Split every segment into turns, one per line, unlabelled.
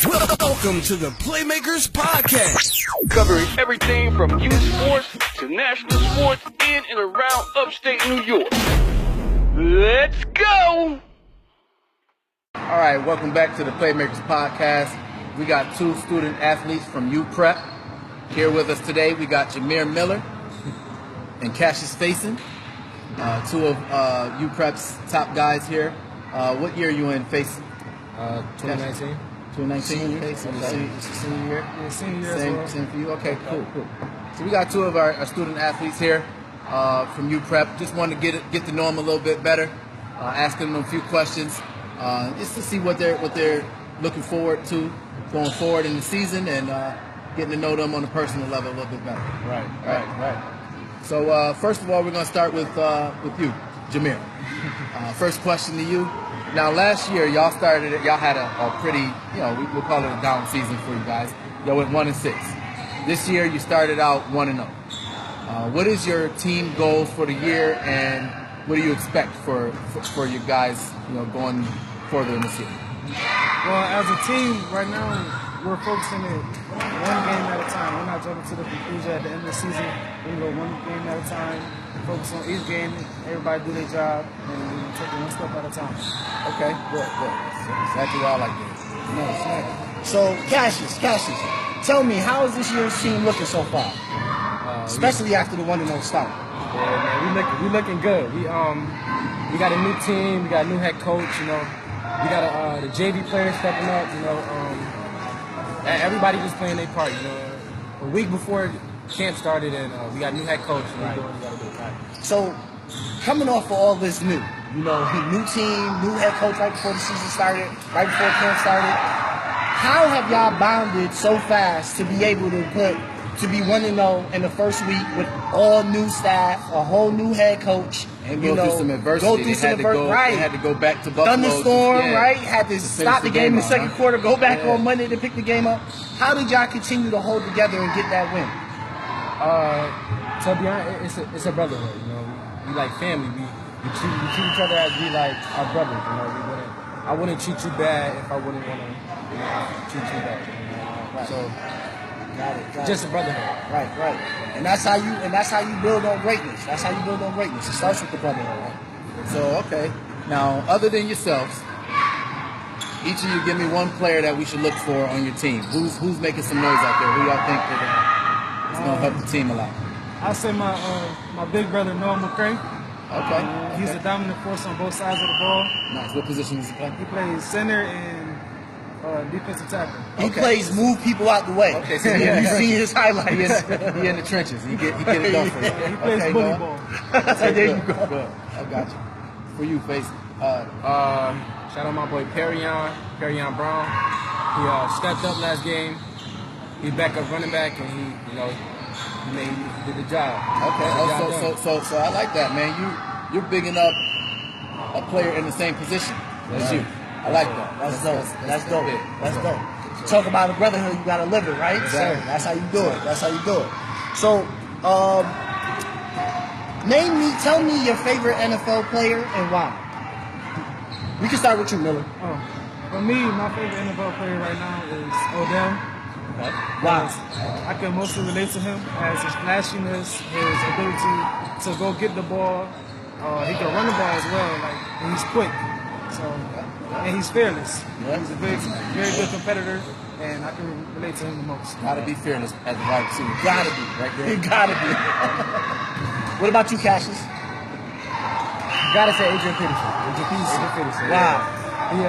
Welcome to the Playmakers podcast.
Covering everything from youth sports to national sports in and around upstate New York. Let's go!
All right, welcome back to the Playmakers podcast. We got two student athletes from UPrep here with us today. We got Jameer Miller and Cassius Faison, two of UPrep's top guys here. What year are you in, Faison?
2019.
2019, okay. So senior year?
Yeah, senior year as well.
Same for you? Okay, cool. So we got two of our student athletes here from UPrep. Just wanted to get to know them a little bit better, asking them a few questions, just to see what they're looking forward to going forward in the season and getting to know them on a personal level a little bit better. Right. So first of all, we're going to start with you, Jameer. First question to you. Now, last year, y'all had a pretty, we'll call it a down season for you guys. Y'all went 1-6. This year, you started out 1-0. What is your team goals for the year, and what do you expect for you guys, going further in the season?
Well, as a team, right now, we're focusing it one game at a time. We're not jumping to the conclusion at the end of the season. We go one game at a time, focus on each game, everybody do their job, and we take it one step at a time.
Okay, good. That's exactly what I like this.
Nice. So, Cassius, tell me, how is this year's team looking so far? Especially after the 1-0 start.
Yeah, man, we looking good. We got a new team, we got a new head coach, We got the JV players stepping up, Everybody just playing their part, A week before camp started, and we got a new head coach, and we're doing what we got to do. Right.
So, coming off of all this new, new team, new head coach right before the season started, right before camp started, how have y'all bonded so fast to be able to be 1-0 in the first week with all new staff, a whole new head coach,
and go through some adversity. They had to go back to Buffalo.
Thunderstorm, right? Had to stop the game in the second quarter, go back on Monday to pick the game up. How did y'all continue to hold together and get that win?
To be honest, it's a brotherhood. We like family. We treat each other as we like our brothers. I wouldn't treat you bad if I wouldn't want to treat you bad.
Right.
So.
Got it.
Just a brotherhood.
Right. And that's how you build on greatness. It starts with the brotherhood, right?
So, okay. Now, other than yourselves, each of you give me one player that we should look for on your team. Who's making some noise out there? Who y'all think is going to help the team a lot?
I'll say my big brother, Noah McCray.
Okay.
He's a dominant force on both sides of the ball.
Nice. What position does he play?
He plays center and defensive tackle.
He plays move people out the way.
Okay, so
you see his highlights.
He in the trenches. He get it done for you.
He plays bully ball.
There you go.
Good. I got you. For you, Face.
Shout out my boy Perrion Brown. He stepped up last game. He's back up running back, and he did the job.
Okay. So I like that, man. You're bigging up a player in the same position as you. I like that.
That's dope. Talk about a brotherhood, you gotta live it, right?
Exactly.
So that's how you do it. So, tell me your favorite NFL player and why. We can start with you, Miller.
For me, my favorite NFL player right now is Odell.
Okay. Why?
I can mostly relate to him as his flashiness, his ability to go get the ball. He can run the ball as well, and he's quick. And he's fearless.
Yeah.
He's a very good competitor, and I can relate to him the most.
Gotta be fearless as a wide receiver.
Gotta be.
Right there.
You gotta be. What about you, Cassius?
Gotta say Adrian Peterson.
Wow.
He's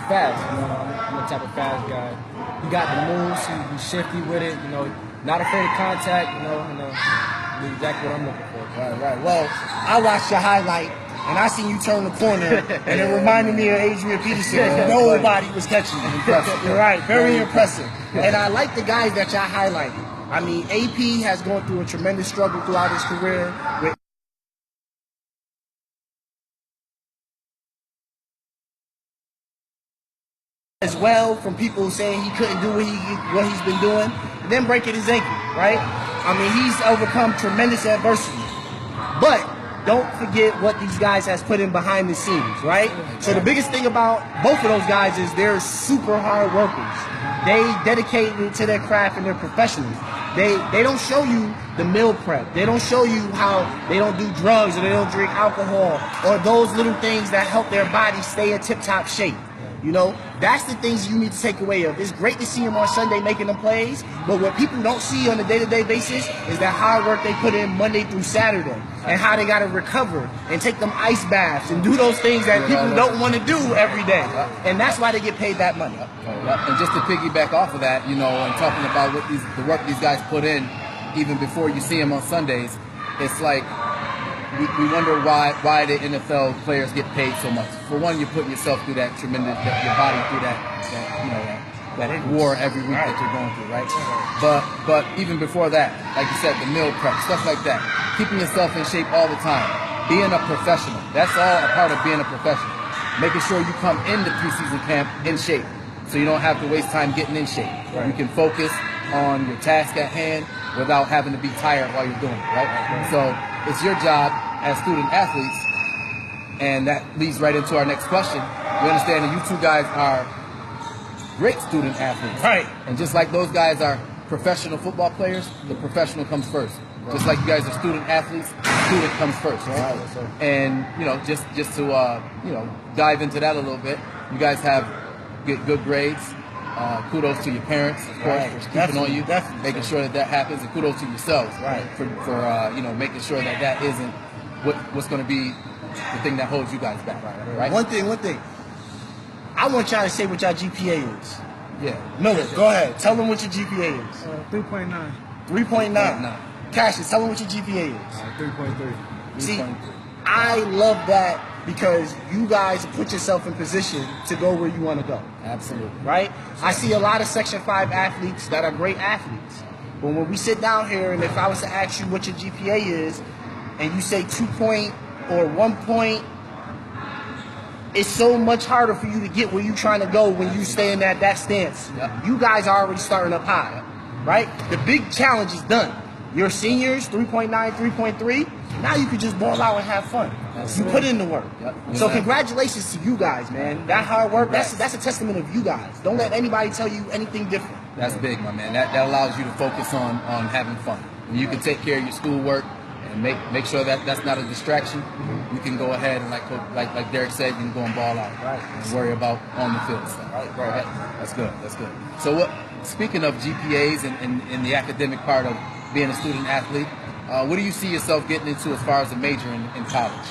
fast. I'm the type of fast guy. He got the moves. He's shifty with it. Not afraid of contact. Exactly what I'm looking for.
Right. Well, I watched your highlight. And I seen you turn the corner, and it reminded me of Adrian Peterson. Nobody was catching him. You're right, very impressive. And I like the guys that y'all highlighted. I mean, AP has gone through a tremendous struggle throughout his career. As well, from people saying he couldn't do what he's been doing, and then breaking his ankle, right? I mean, he's overcome tremendous adversity. But don't forget what these guys has put in behind the scenes, right? So the biggest thing about both of those guys is they're super hard workers. They dedicated to their craft and they're professionals. They don't show you the meal prep. They don't show you how they don't do drugs or they don't drink alcohol or those little things that help their body stay in tip-top shape. You know, that's the things you need to take away of. It's great to see them on Sunday making the plays, but what people don't see on a day-to-day basis is that hard work they put in Monday through Saturday and how they got to recover and take them ice baths and do those things that people don't want to do every day. And that's why they get paid that money.
And just to piggyback off of that, you know, and talking about what the work these guys put in, even before you see them on Sundays, it's like we wonder why the NFL players get paid so much. For one, you're putting yourself through that tremendous, your body through that you know, that war every week that you're going through, right? But even before that, like you said, the meal prep, stuff like that, keeping yourself in shape all the time, being a professional. That's all a part of being a professional. Making sure you come into preseason camp in shape, so you don't have to waste time getting in shape. You can focus on your task at hand without having to be tired while you're doing it, right? So it's your job as student athletes, and that leads right into our next question. We understand that you two guys are great student athletes.
Right.
And just like those guys are professional football players, the professional comes first. Just like you guys are student athletes, the student comes first, right? And, you know, just to, you know, dive into that a little bit, you guys have good grades. Kudos to your parents, of course, for keeping on you, making sure that happens, and kudos to yourselves, for you know, making sure that isn't what's going to be the thing that holds you guys back, right?
One thing. I want y'all to say what y'all GPA is.
Yeah.
Miller, go ahead. Tell them what your GPA is.
3.9.
3.9. Cassius, tell them what your GPA is.
3.3.
See, I love that because you guys put yourself in position to go where you want to go.
Absolutely.
Right? I see a lot of Section 5 athletes that are great athletes. But when we sit down here, and if I was to ask you what your GPA is, and you say 2 point or 1 point, it's so much harder for you to get where you're trying to go when you stay in that stance. You guys are already starting up high, right? The big challenge is done. You're seniors, 3.9, 3.3. Now you can just ball out and have fun. You put in the work. So congratulations to you guys, man. That hard work, that's a testament of you guys. Don't let anybody tell you anything different.
That's big, my man. That allows you to focus on having fun. When you can take care of your schoolwork and make sure that that's not a distraction, you can go ahead and like Derek said, you can go and ball out, and worry about on the field stuff. Right. That's good. So speaking of GPAs and the academic part of being a student athlete, what do you see yourself getting into as far as a major in college?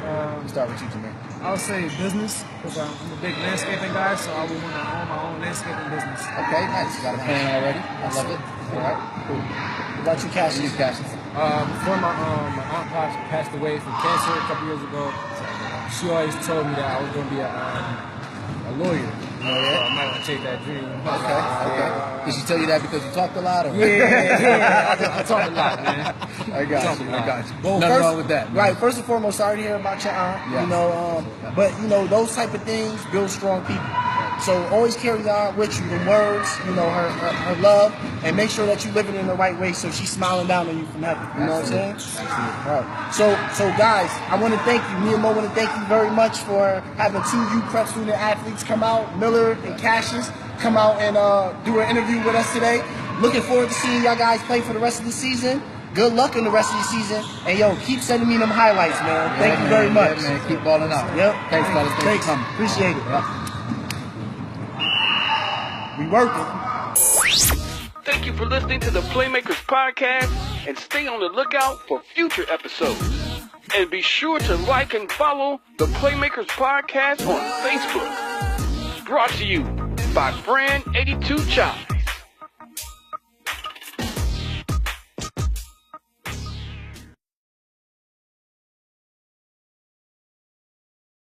We'll start with you, Jameer.
I would say business, because I'm a big landscaping guy, so I would want to own my own landscaping business.
Okay, nice. You got a plan already? I love it. All right, cool.
What about you, Cassius?
Before my aunt passed away from cancer a couple years ago, she always told me that I was going to be a lawyer. I might want to take that dream.
Okay. Did she tell you that because you talked a lot? Or?
Yeah. I talk a lot, man.
I got you.
Well,
Nothing wrong with that. Man.
Right. First and foremost, sorry to hear about your aunt.
Yes.
You know, but you know those type of things build strong people. So always carry your aunt with you, the words, you know, her love, and make sure that you live it in the right way so she's smiling down on you from heaven. You know what I'm saying? Right. So guys, I want to thank you. Me and Mo want to thank you very much for having two U Prep student athletes come out, Miller and Cassius, come out and do an interview with us today. Looking forward to seeing y'all guys play for the rest of the season. Good luck in the rest of the season. And yo, keep sending me them highlights, man. Thank you very much.
Yeah, man. Keep balling out.
Yep.
Thanks, fellas.
Thanks.
For coming.
Appreciate it.
Yep.
We working.
Thank you for listening to the Playmakers podcast, and stay on the lookout for future episodes. And be sure to like and follow the Playmakers podcast on Facebook. Brought to you by Fran82 Chai.